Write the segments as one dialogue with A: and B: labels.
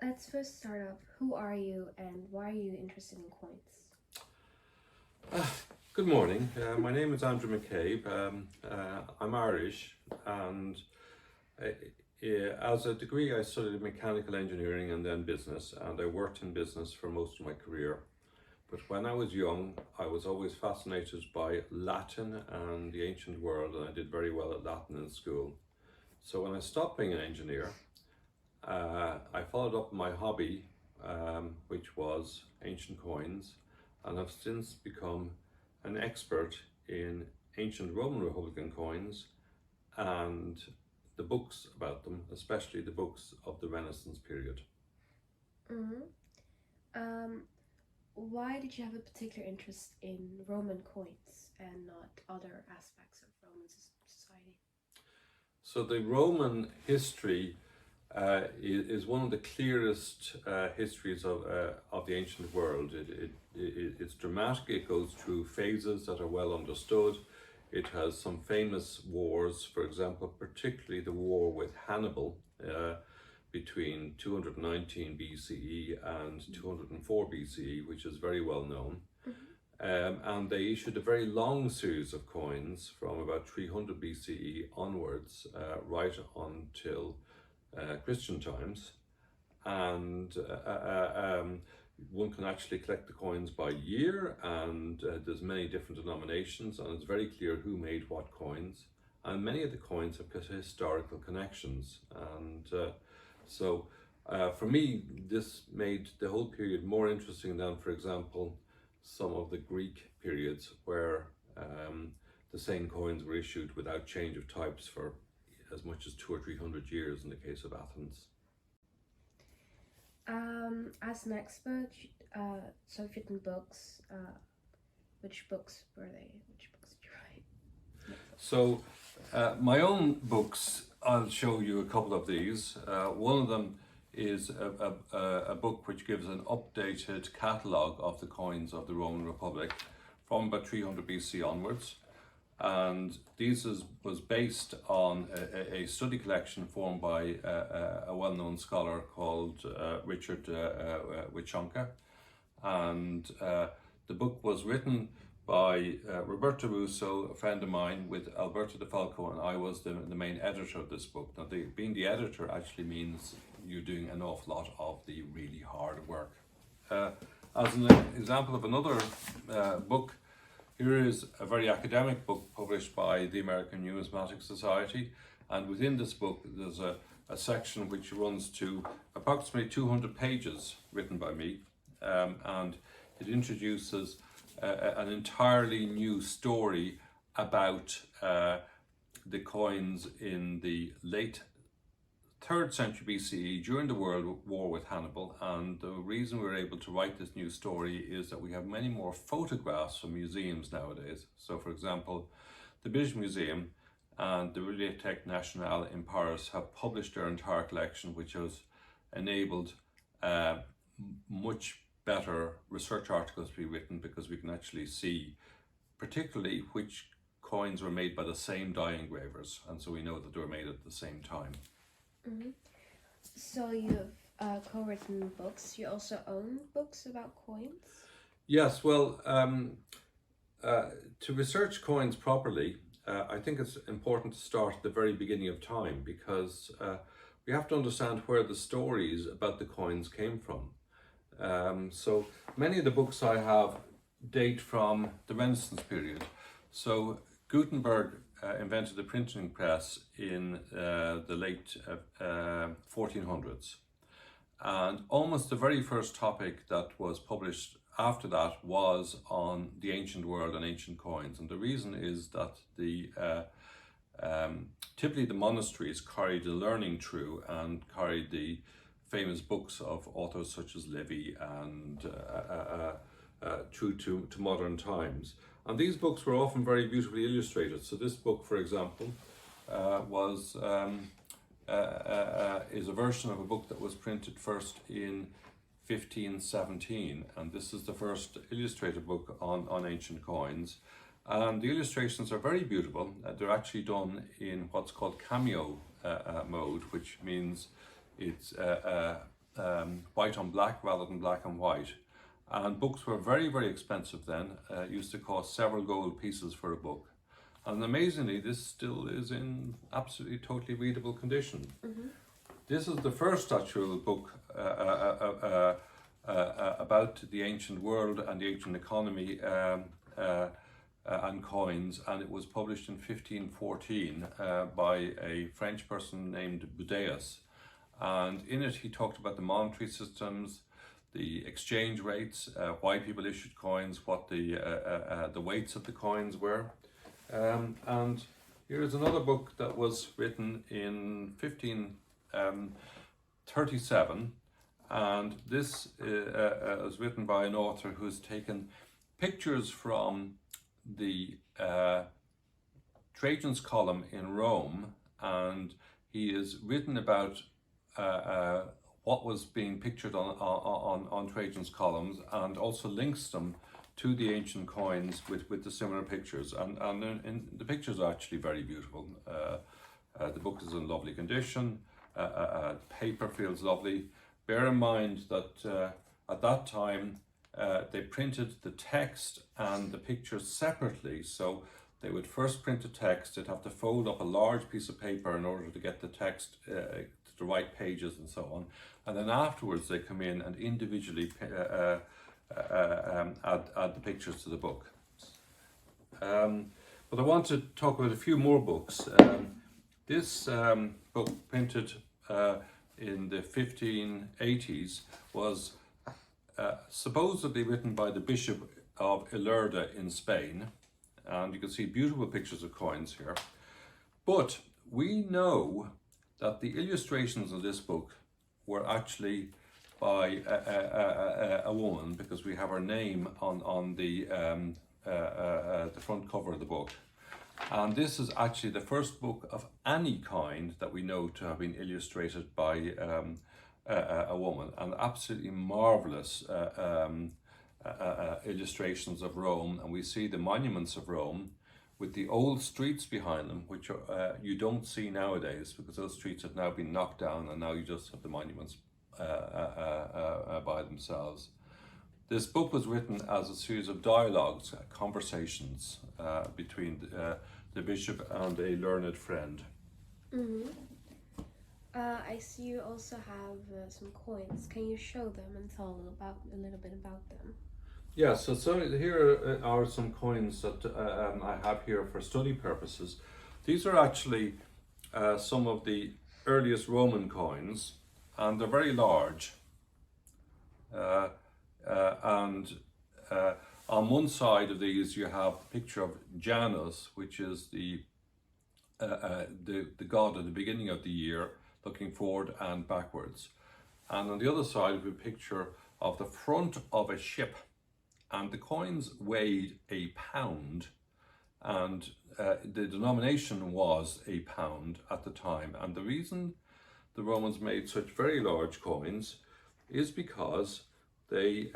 A: Let's first start off. Who are you and why are you interested in coins?
B: Good morning. My name is Andrew McCabe. I'm Irish, and as a degree, I studied mechanical engineering and then business, and I worked in business for most of my career. But when I was young, I was always fascinated by Latin and the ancient world, and I did very well at Latin in school. So when I stopped being an engineer, I followed up my hobby, which was ancient coins, and have since become an expert in ancient Roman Republican coins and the books about them, especially the books of the Renaissance period.
A: Mm-hmm. Why did you have a particular interest in Roman coins and not other aspects of Roman society?
B: So the Roman history is one of the clearest histories of the ancient world. It's dramatic, it goes through phases that are well understood. It has some famous wars, for example, particularly the war with Hannibal between 219 BCE and 204 BCE, which is very well known. And they issued a very long series of coins from about 300 BCE onwards, right until Christian times. And one can actually collect the coins by year, and there's many different denominations, and it's very clear who made what coins. And many of the coins have got historical connections. And so for me, this made the whole period more interesting than, for example, some of the Greek periods where the same coins were issued without change of types for as much as 200 or 300 years in the case of Athens.
A: As an expert, so you've written books. Which books were they? Which books did you write?
B: So my own books, I'll show you a couple of these. One of them is a book which gives an updated catalogue of the coins of the Roman Republic from about 300 BC onwards. And this was based on a study collection formed by a well-known scholar called Richard Wichonka. And the book was written by Roberto Russo, a friend of mine, with Alberto De Falco, and I was the main editor of this book. Now, being the editor actually means you're doing an awful lot of the really hard work. As an example of another book, here is a very academic book published by the American Numismatic Society, and within this book there's a section which runs to approximately 200 pages written by me, and it introduces an entirely new story about the coins in the late 3rd century BCE during the World War with Hannibal. And the reason we're able to write this new story is that we have many more photographs from museums nowadays. So for example, the British Museum and the Bibliothèque Nationale in Paris have published their entire collection, which has enabled much better research articles to be written, because we can actually see particularly which coins were made by the same die engravers, and so we know that they were made at the same time.
A: Mm-hmm. So you've co-written books. You also own books about coins?
B: Yes, well, to research coins properly, I think it's important to start at the very beginning of time, because we have to understand where the stories about the coins came from. So many of the books I have date from the Renaissance period. So Gutenberg invented the printing press in the late 1400s. And almost the very first topic that was published after that was on the ancient world and ancient coins. And the reason is that typically the monasteries carried the learning through and carried the famous books of authors such as Livy and through to modern times. And these books were often very beautifully illustrated. So this book, for example, is a version of a book that was printed first in 1517, and this is the first illustrated book on ancient coins. And the illustrations are very beautiful. They're actually done in what's called cameo mode, which means it's white on black rather than black and white. And books were very, very expensive then. It used to cost several gold pieces for a book. And amazingly, this still is in absolutely totally readable condition. This is the first actual book about the ancient world and the ancient economy and coins, and it was published in 1514 by a French person named Budæus. And in it he talked about the monetary systems, the exchange rates, why people issued coins, what the weights of the coins were. And here's another book that was written in 1537, and this was written by an author who's taken pictures from the Trajan's column in Rome, and he is written about what was being pictured on Trajan's columns, and also links them to the ancient coins with the similar pictures. And the pictures are actually very beautiful. The book is in lovely condition. The paper feels lovely. Bear in mind that at that time they printed the text and the pictures separately. So they would first print the text. They'd have to fold up a large piece of paper in order to get the text to the right pages and so on. And then afterwards they come in and individually add the pictures to the book. But I want to talk about a few more books. This book, printed in the 1580s, was supposedly written by the Bishop of Ilerda in Spain, and you can see beautiful pictures of coins here. But we know that the illustrations of this book were actually by a woman, because we have her name on the front cover of the book. And this is actually the first book of any kind that we know to have been illustrated by a woman, and absolutely marvelous illustrations of Rome. And we see the monuments of Rome with the old streets behind them, which you don't see nowadays, because those streets have now been knocked down and now you just have the monuments by themselves. This book was written as a series of dialogues, conversations between the bishop and a learned friend.
A: I see you also have some coins. Can you show them and tell a little bit about them?
B: Yeah, so here are some coins that I have here for study purposes. These are actually some of the earliest Roman coins, and they're very large. And on one side of these you have a picture of Janus, which is the god at the beginning of the year, looking forward and backwards. And on the other side we have a picture of the front of a ship, and the coins weighed a pound, and the denomination was a pound at the time. And the reason the Romans made such very large coins is because it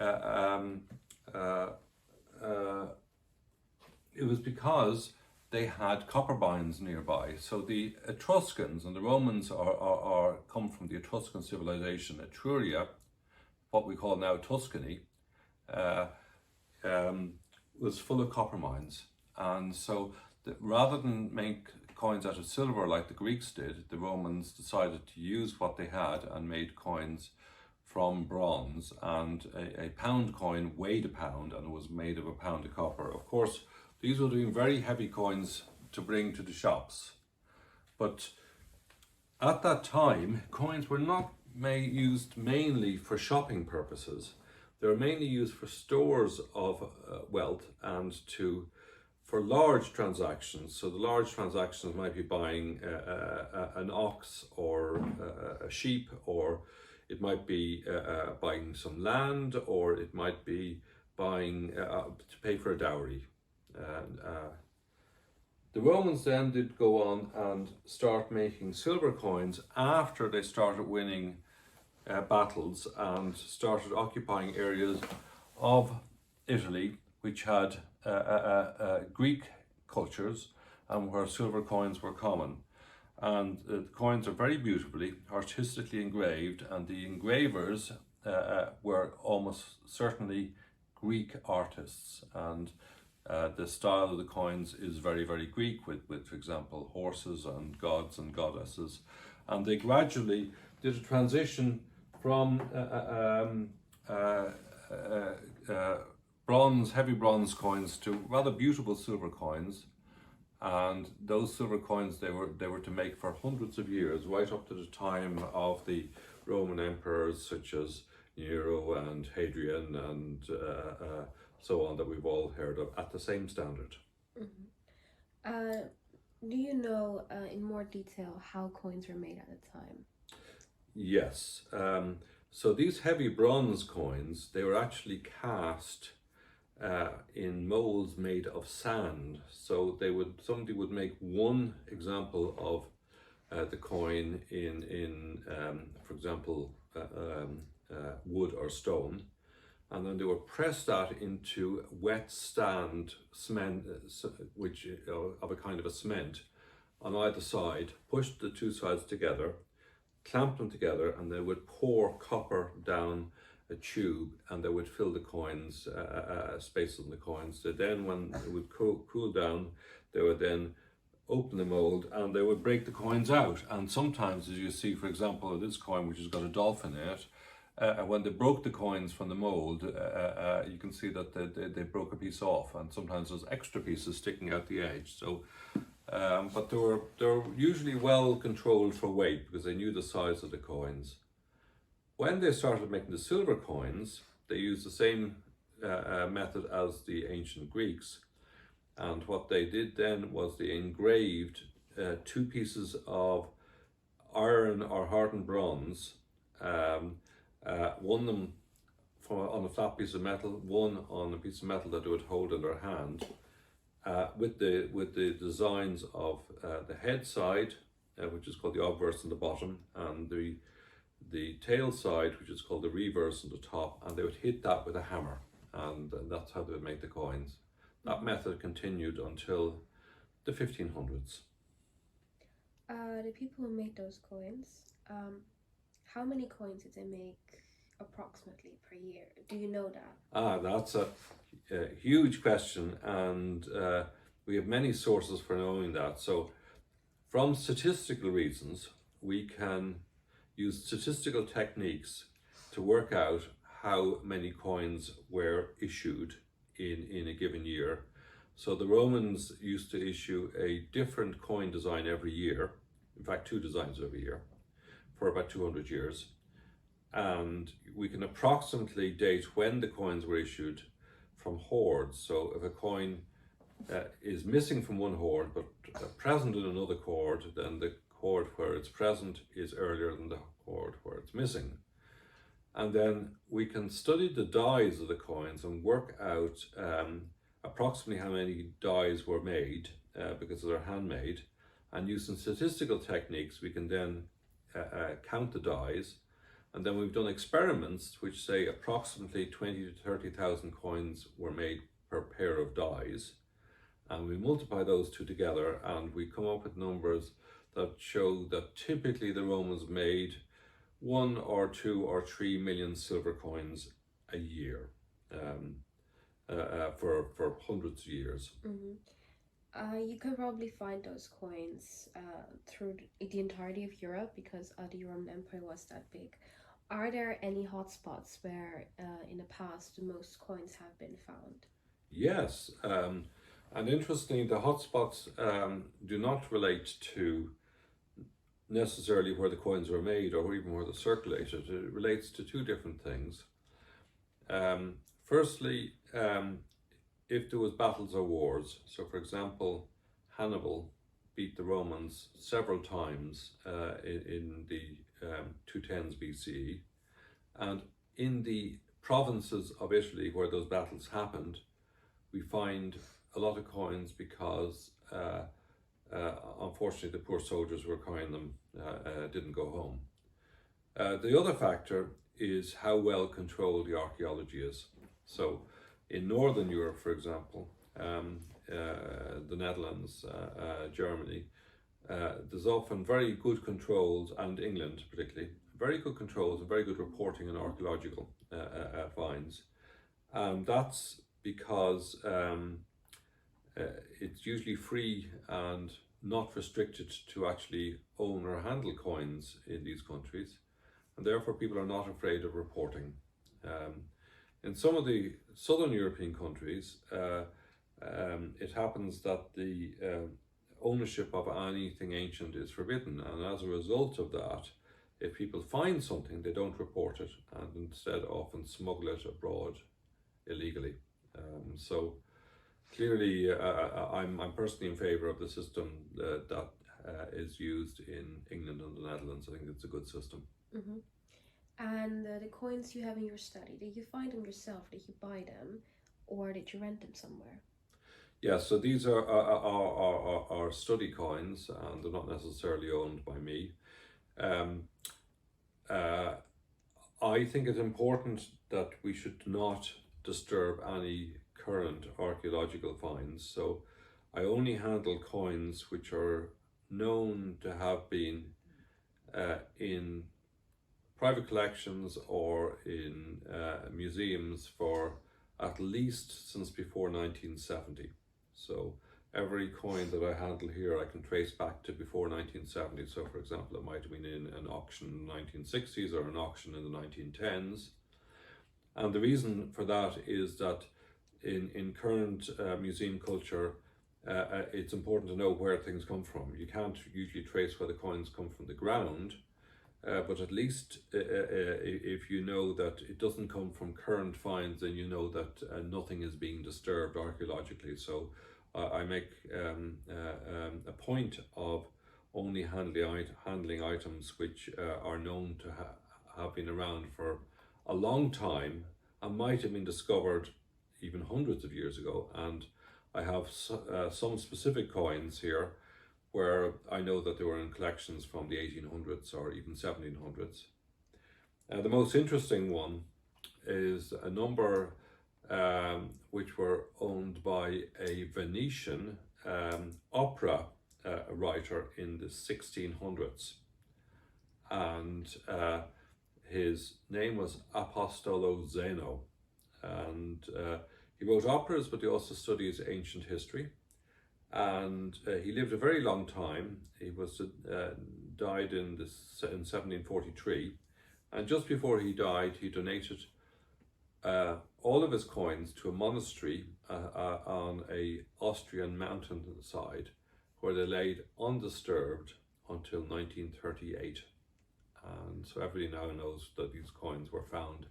B: was because they had copper mines nearby. So the Etruscans, and the Romans are come from the Etruscan civilization, Etruria, what we call now Tuscany, was full of copper mines. And so rather than make coins out of silver like the Greeks did, the Romans decided to use what they had and made coins from bronze. And a pound coin weighed a pound, and it was made of a pound of copper. Of course, these would have been very heavy coins to bring to the shops. But at that time, coins were not used mainly for shopping purposes. They were mainly used for stores of wealth and for large transactions. So the large transactions might be buying an ox or a sheep, or it might be buying some land, or it might be buying to pay for a dowry. The Romans then did go on and start making silver coins after they started winning battles and started occupying areas of Italy which had Greek cultures and where silver coins were common. And the coins are very beautifully, artistically engraved, and the engravers were almost certainly Greek artists. And the style of the coins is very, very Greek, with, for example, horses and gods and goddesses. And they gradually did a transition from bronze, heavy bronze coins to rather beautiful silver coins. And those silver coins they were to make for hundreds of years, right up to the time of the Roman emperors such as Nero and Hadrian and so on, that we've all heard of, at the same standard.
A: Mm-hmm. Do you know in more detail how coins were made at the time?
B: Yes. So these heavy bronze coins, they were actually cast in molds made of sand. So somebody would make one example of the coin in for example, wood or stone, and then they would press that into wet sand cement, which of a kind of a cement, on either side, push the two sides together, clamp them together, and they would pour copper down a tube, and they would fill the coins, space on the coins. So then when it would cool down, they would then open the mold and they would break the coins out. And sometimes, as you see, for example, this coin, which has got a dolphin in it, when they broke the coins from the mold, you can see that they broke a piece off, and sometimes there's extra pieces sticking out the edge. So, but they were usually well controlled for weight because they knew the size of the coins. When they started making the silver coins, they used the same method as the ancient Greeks. And what they did then was they engraved two pieces of iron or hardened bronze, one of them on a flat piece of metal, one on a piece of metal that they would hold in their hand, with the designs of the head side, which is called the obverse on the bottom, and the tail side, which is called the reverse on the top, and they would hit that with a hammer, and that's how they would make the coins. That method continued until the 1500s.
A: The people who made those coins, how many coins did they make approximately per year? Do you know that?
B: That's a huge question, and we have many sources for knowing that. So from statistical reasons, we can use statistical techniques to work out how many coins were issued in a given year. So the Romans used to issue a different coin design every year, in fact 2 designs every year, for about 200 years. And we can approximately date when the coins were issued from hoards. So if a coin is missing from one hoard but present in another hoard, then the hoard where it's present is earlier than the hoard where it's missing. And then we can study the dies of the coins and work out approximately how many dies were made, because they're handmade. And using statistical techniques, we can then count the dies. And then we've done experiments which say approximately 20 to 30,000 coins were made per pair of dies. And we multiply those two together, and we come up with numbers that show that typically the Romans made 1 or 2 or 3 million silver coins a year, for hundreds of years.
A: Mm-hmm. You can probably find those coins through the entirety of Europe because the Roman Empire was that big. Are there any hotspots where in the past the most coins have been found?
B: Yes, and interestingly, the hotspots do not relate to necessarily where the coins were made or even where they circulated. It relates to 2 different things. Firstly, if there was battles or wars. So for example, Hannibal beat the Romans several times in the 210s BCE, and in the provinces of Italy where those battles happened, we find a lot of coins because unfortunately the poor soldiers who were carrying them didn't go home. The other factor is how well controlled the archaeology is. So in Northern Europe, for example, the Netherlands, Germany, there's often very good controls, and England particularly, very good controls and very good reporting on archaeological finds. And that's because it's usually free and not restricted to actually own or handle coins in these countries, and therefore people are not afraid of reporting. In some of the southern European countries, it happens that the ownership of anything ancient is forbidden, and as a result of that, if people find something, they don't report it and instead often smuggle it abroad illegally. So clearly, I'm personally in favour of the system that is used in England and the Netherlands. I think it's a good system.
A: Mm-hmm. And the coins you have in your study, did you find them yourself? Did you buy them, or did you rent them somewhere?
B: Yeah, so these are study coins, and they're not necessarily owned by me. I think it's important that we should not disturb any current archaeological finds. So I only handle coins which are known to have been in private collections or in museums for at least since before 1970. So every coin that I handle here I can trace back to before 1970. So for example, it might have been in an auction in the 1960s or an auction in the 1910s. And the reason for that is that in current museum culture, it's important to know where things come from. You can't usually trace where the coins come from the ground, but at least if you know that it doesn't come from current finds, then you know that nothing is being disturbed archaeologically. So I make a point of only handling items which are known to have been around for a long time and might have been discovered even hundreds of years ago. And I have some specific coins here where I know that they were in collections from the 1800s or even 1700s. The most interesting one is a number which were owned by a Venetian opera writer in the 1600s. And his name was Apostolo Zeno. And he wrote operas, but he also studies ancient history. And he lived a very long time. He was died in 1743, and just before he died, he donated all of his coins to a monastery on a Austrian mountainside, where they laid undisturbed until 1938. And so everybody now knows that these coins were found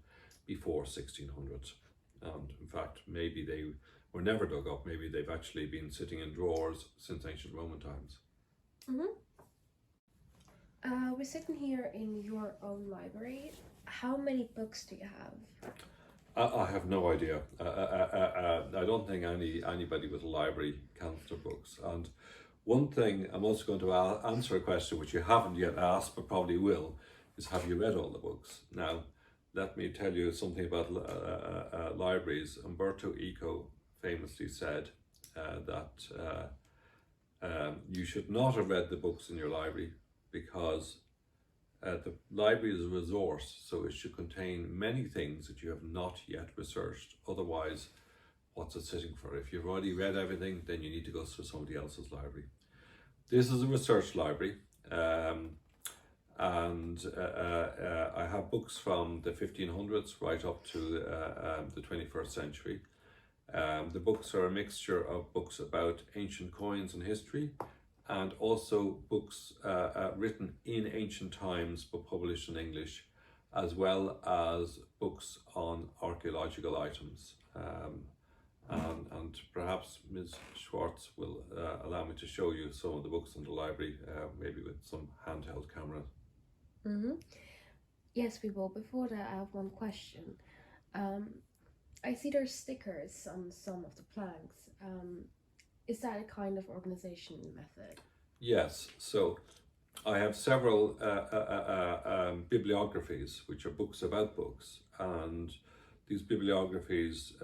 B: before 1600. And in fact, maybe they were never dug up. Maybe they've actually been sitting in drawers since ancient Roman times.
A: Mm-hmm. We're sitting here in your own library. How many books do you have?
B: I have no idea. I don't think anybody with a library counts their books. And one thing, I'm also going to answer a question which you haven't yet asked, but probably will, is have you read all the books? Now, let me tell you something about libraries. Umberto Eco famously said that you should not have read the books in your library, because the library is a resource, so it should contain many things that you have not yet researched. Otherwise, what's it sitting for? If you've already read everything, then you need to go to somebody else's library. This is a research library, and I have books from the 1500s right up to the 21st century. The books are a mixture of books about ancient coins and history, and also books written in ancient times but published in English, as well as books on archaeological items. And perhaps Ms. Schwarz will allow me to show you some of the books in the library, maybe with some handheld camera.
A: Mm-hmm. Yes, we will. Before that, I have one question. I see there's stickers on some of the planks. Is that a kind of organization method?
B: Yes, so I have several bibliographies, which are books about books, and these bibliographies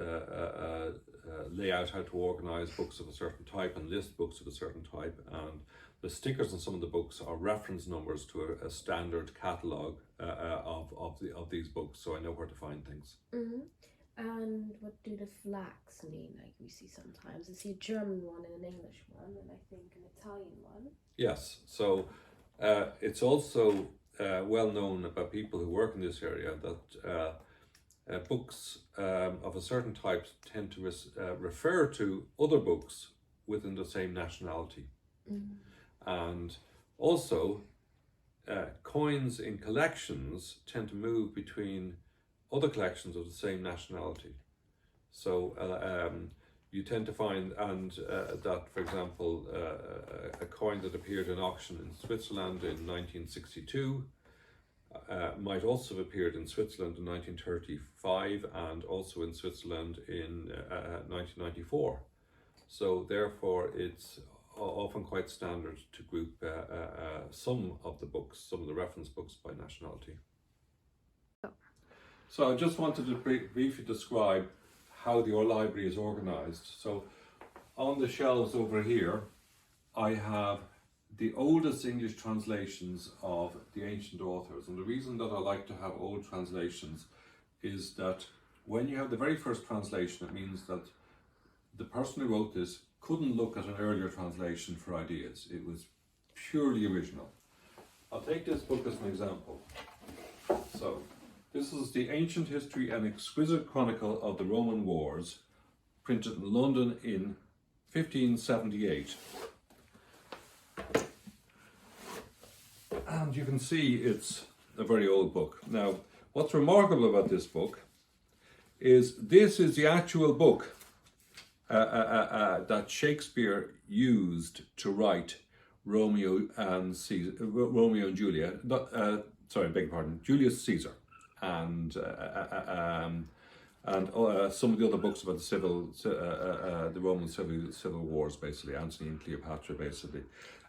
B: lay out how to organize books of a certain type and list books of a certain type, and the stickers on some of the books are reference numbers to a standard catalogue of these books, so I know where to find things.
A: Mm-hmm. And what do the flags mean? Like we see sometimes. I see a German one and an English one, and I think an Italian one.
B: Yes, so it's also well known about people who work in this area that books of a certain type tend to refer to other books within the same nationality.
A: Mm-hmm.
B: And also, coins in collections tend to move between other collections of the same nationality. So you tend to find that, for example, a coin that appeared in auction in Switzerland in 1962 might also have appeared in Switzerland in 1935 and also in Switzerland in 1994. So therefore it's often quite standard to group some of the books, some of the reference books by nationality. So I just wanted to briefly describe how the library is organised. So on the shelves over here, I have the oldest English translations of the ancient authors. And the reason that I like to have old translations is that when you have the very first translation, it means that the person who wrote this couldn't look at an earlier translation for ideas. It was purely original. I'll take this book as an example. So this is the Ancient History and Exquisite Chronicle of the Roman Wars, printed in London in 1578. And you can see it's a very old book. Now, what's remarkable about this book is this is the actual book that Shakespeare used to write Romeo and Juliet. Sorry, beg your pardon, Julius Caesar, and some of the other books about the Roman civil wars, basically Antony and Cleopatra, basically.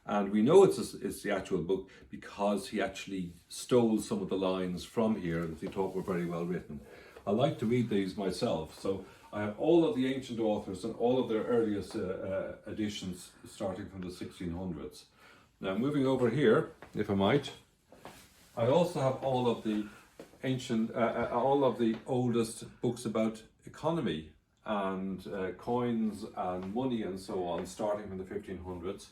B: And we know it's the actual book because he actually stole some of the lines from here that he thought were very well written. I like to read these myself, so I have all of the ancient authors and all of their earliest editions starting from the 1600s. Now moving over here, if I might, I also have all of the all of the oldest books about economy and coins and money and so on, starting from the 1500s.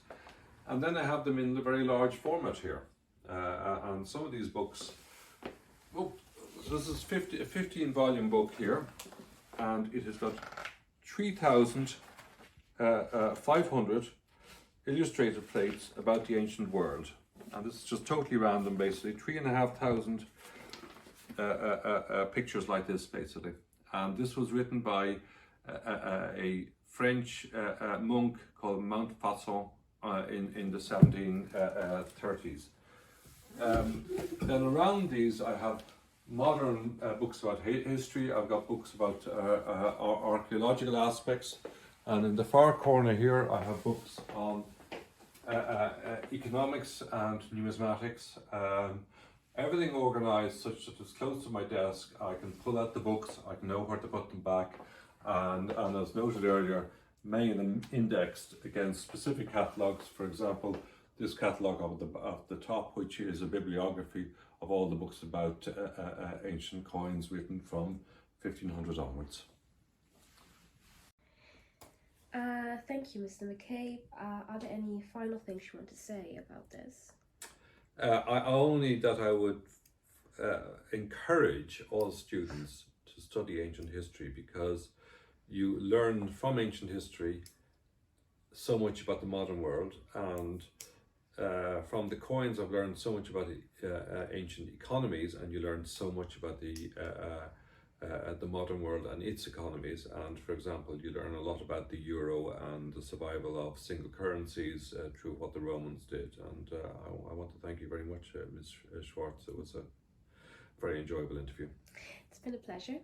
B: And then I have them in the very large format here. And some of these books, this is a 15 volume book here, and it has got 3,500 illustrated plates about the ancient world. And this is just totally random, basically. 3,500 pictures like this, basically. And this was written by a French monk called Montfaucon in the 1730s. Then around these I have modern books about history. I've got books about archaeological aspects, and in the far corner here I have books on economics and numismatics. Everything organised such that it's close to my desk. I can pull out the books, I can know where to put them back, and as noted earlier, many of them indexed against specific catalogues. For example, this catalogue of the top, which is a bibliography of all the books about ancient coins written from 1500 onwards.
A: Thank you, Mr. McCabe. Are there any final things you want to say about this?
B: I would encourage all students to study ancient history, because you learn from ancient history so much about the modern world, and from the coins I've learned so much about ancient economies, and you learn so much about the modern world and its economies. And for example, you learn a lot about the euro and the survival of single currencies through what the Romans did. And I want to thank you very much, Ms. Schwarz. It was a very enjoyable interview.
A: It's been a pleasure.